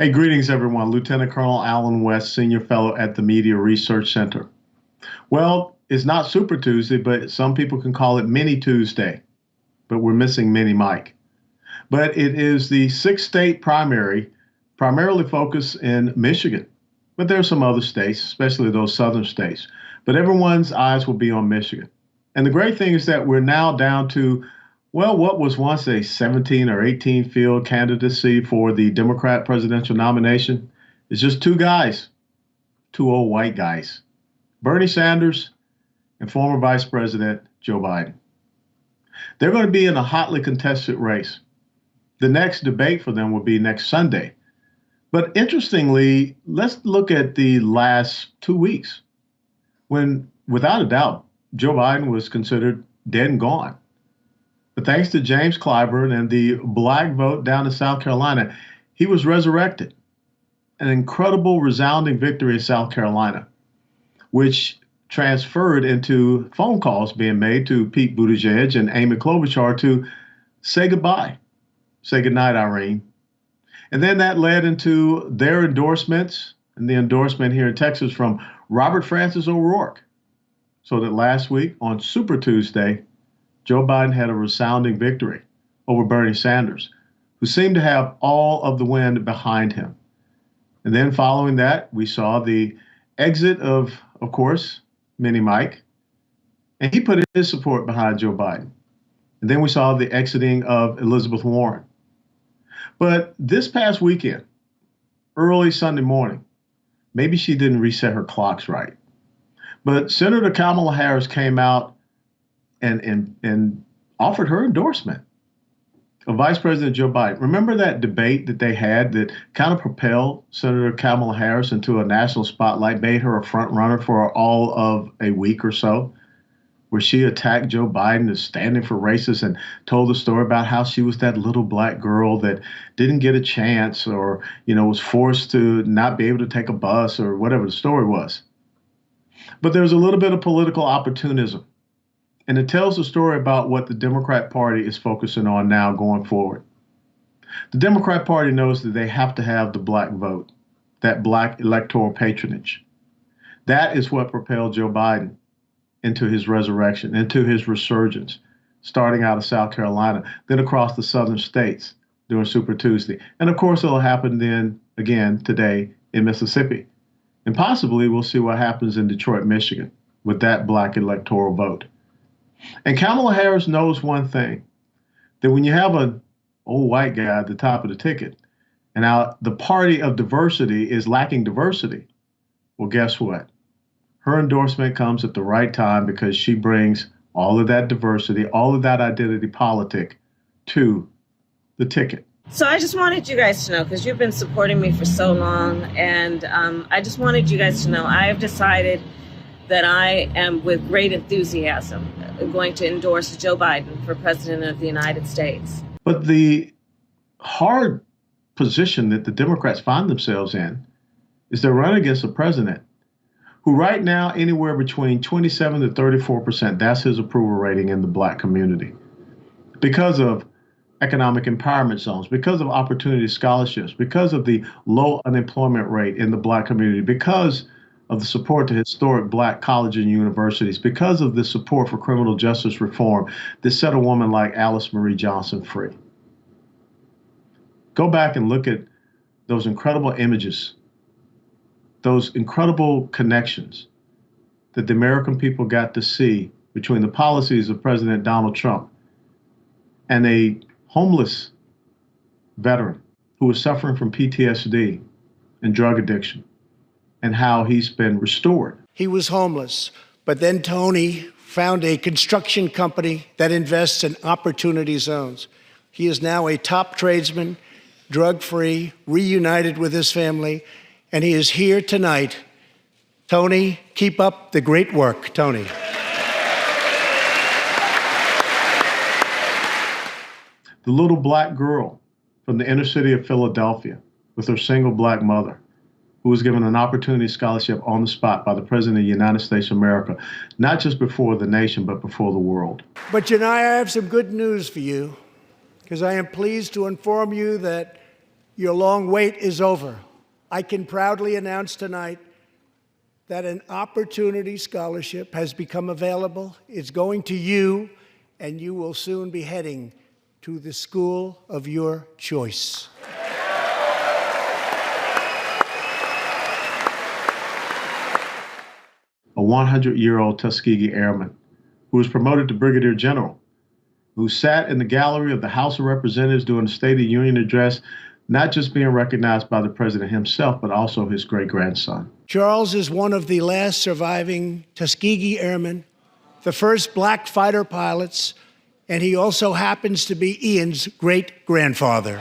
Hey, greetings, everyone. Lieutenant Colonel Alan West, Senior Fellow at the Media Research Center. Well, it's not Super Tuesday, but some people can call it Mini Tuesday, but we're missing Mini Mike. But it is the sixth state primary, primarily focused in Michigan. But there are some other states, especially those southern states. But everyone's eyes will be on Michigan. And the great thing is that we're now down to, well, what was once a 17 or 18 field candidacy for the Democrat presidential nomination is just two guys, two old white guys, Bernie Sanders and former Vice President Joe Biden. They're going to be in a hotly contested race. The next debate for them will be next Sunday. But interestingly, let's look at the last 2 weeks when, without a doubt, Joe Biden was considered dead and gone. But thanks to James Clyburn and the black vote down in South Carolina, he was resurrected. An incredible, resounding victory in South Carolina, which transferred into phone calls being made to Pete Buttigieg and Amy Klobuchar to say goodbye, say goodnight, Irene. And then that led into their endorsements and the endorsement here in Texas from Robert Francis O'Rourke. So that last week on Super Tuesday, Joe Biden had a resounding victory over Bernie Sanders, who seemed to have all of the wind behind him. And then following that, we saw the exit of course, Mini Mike, and he put his support behind Joe Biden. And then we saw the exiting of Elizabeth Warren. But this past weekend, early Sunday morning, maybe she didn't reset her clocks right, but Senator Kamala Harris came out and offered her endorsement of Vice President Joe Biden. Remember that debate that they had that kind of propelled Senator Kamala Harris into a national spotlight, made her a front runner for all of a week or so, where she attacked Joe Biden as standing for racists and told the story about how she was that little black girl that didn't get a chance or, was forced to not be able to take a bus or whatever the story was. But there's a little bit of political opportunism. And it tells the story about what the Democrat Party is focusing on now going forward. The Democrat Party knows that they have to have the black vote, that black electoral patronage. That is what propelled Joe Biden into his resurrection, into his resurgence, starting out of South Carolina, then across the southern states during Super Tuesday. And of course, it'll happen then again today in Mississippi. And possibly we'll see what happens in Detroit, Michigan with that black electoral vote. And Kamala Harris knows one thing, that when you have an old white guy at the top of the ticket, and now the party of diversity is lacking diversity, well, guess what? Her endorsement comes at the right time because she brings all of that diversity, all of that identity politic to the ticket. So I just wanted you guys to know, because you've been supporting me for so long, and I just wanted you guys to know I have decided that I am, with great enthusiasm, going to endorse Joe Biden for President of the United States. But the hard position that the Democrats find themselves in is they're running against a president who right now anywhere between 27 to 34%, that's his approval rating in the black community, because of economic empowerment zones, because of opportunity scholarships, because of the low unemployment rate in the black community, because of the support to historic black colleges and universities, because of the support for criminal justice reform that set a woman like Alice Marie Johnson free. Go back and look at those incredible images, those incredible connections that the American people got to see between the policies of President Donald Trump and a homeless veteran who was suffering from PTSD and drug addiction, and how he's been restored. He was homeless, but then Tony found a construction company that invests in opportunity zones. He is now a top tradesman, drug-free, reunited with his family, and he is here tonight. Tony, keep up the great work, Tony. The little black girl from the inner city of Philadelphia with her single black mother, who was given an opportunity scholarship on the spot by the President of the United States of America, not just before the nation, but before the world. But Janai, I have some good news for you, because I am pleased to inform you that Your long wait is over. I can proudly announce tonight that an opportunity scholarship has become available. It's going to you, and you will soon be heading to the school of your choice. A 100-year-old Tuskegee Airman who was promoted to Brigadier General, who sat in the gallery of the House of Representatives during the State of the Union address, not just being recognized by the president himself, but also his great-grandson. Charles is one of the last surviving Tuskegee Airmen, the first black fighter pilots, and he also happens to be Ian's great-grandfather.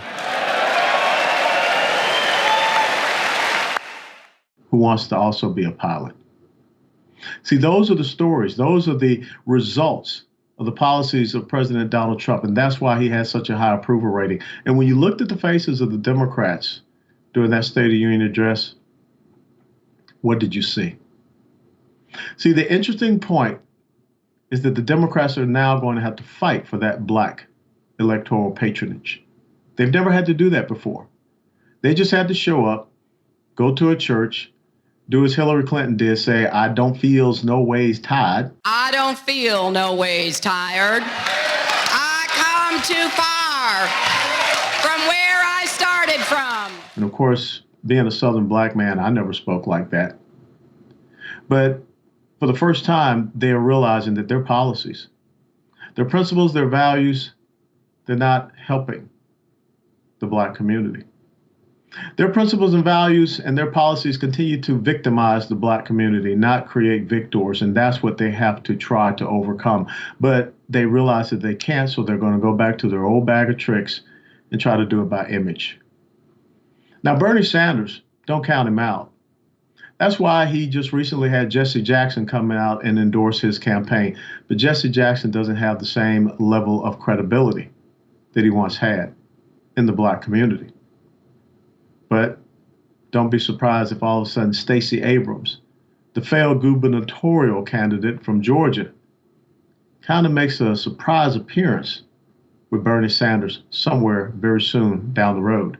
Who wants to also be a pilot. See, those are the stories. Those are the results of the policies of President Donald Trump, and that's why he has such a high approval rating. And when you looked at the faces of the Democrats during that State of the Union address, what did you see? See, the interesting point is that the Democrats are now going to have to fight for that black electoral patronage. They've never had to do that before. They just had to show up, go to a church, do as Hillary Clinton did, say, I don't feels no ways tired. I don't feel no ways tired. I come too far from where I started from. And of course, being a Southern black man, I never spoke like that. But for the first time, they are realizing that their policies, their principles, their values, they're not helping the black community. Their principles and values and their policies continue to victimize the black community, not create victors, and that's what they have to try to overcome. But they realize that they can't, so they're going to go back to their old bag of tricks and try to do it by image. Now, Bernie Sanders, don't count him out. That's why he just recently had Jesse Jackson come out and endorse his campaign. But Jesse Jackson doesn't have the same level of credibility that he once had in the black community. But don't be surprised if all of a sudden Stacey Abrams, the failed gubernatorial candidate from Georgia, kind of makes a surprise appearance with Bernie Sanders somewhere very soon down the road.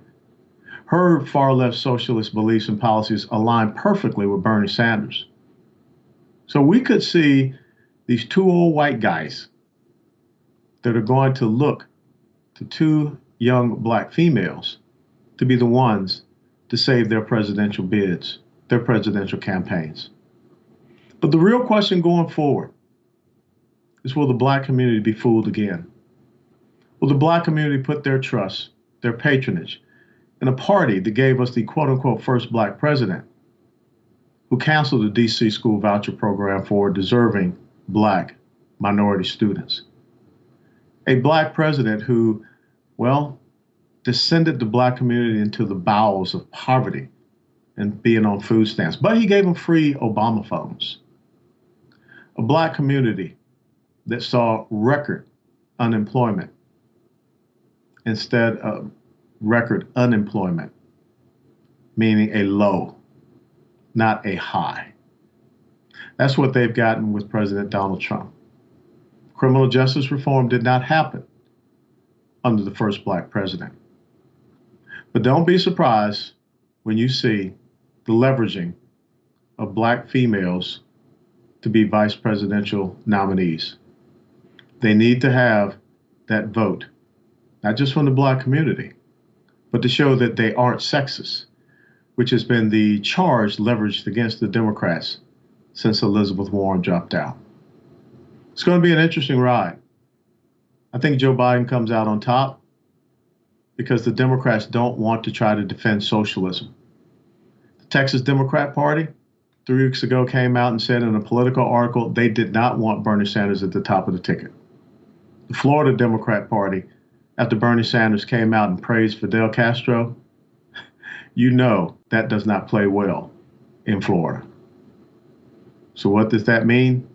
Her far-left socialist beliefs and policies align perfectly with Bernie Sanders. So we could see these two old white guys that are going to look to two young black females to be the ones to save their presidential bids, their presidential campaigns. But the real question going forward is, will the black community be fooled again? Will the black community put their trust, their patronage, in a party that gave us the quote-unquote first black president, who canceled the D.C. school voucher program for deserving black minority students? A black president who, well, descended the black community into the bowels of poverty and being on food stamps. But he gave them free Obama phones. A black community that saw record unemployment instead of record unemployment, meaning a low, not a high. That's what they've gotten with President Donald Trump. Criminal justice reform did not happen under the first black president. But don't be surprised when you see the leveraging of black females to be vice presidential nominees. They need to have that vote, not just from the black community, but to show that they aren't sexist, which has been the charge leveraged against the Democrats since Elizabeth Warren dropped out. It's going to be an interesting ride. I think Joe Biden comes out on top because the Democrats don't want to try to defend socialism. The Texas Democrat Party 3 weeks ago came out and said in a political article they did not want Bernie Sanders at the top of the ticket. The Florida Democrat Party, after Bernie Sanders came out and praised Fidel Castro, you know that does not play well in Florida. So what does that mean?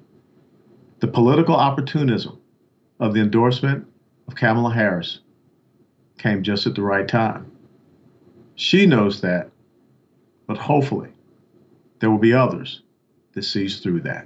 The political opportunism of the endorsement of Kamala Harris came just at the right time. She knows that, but hopefully there will be others that sees through that.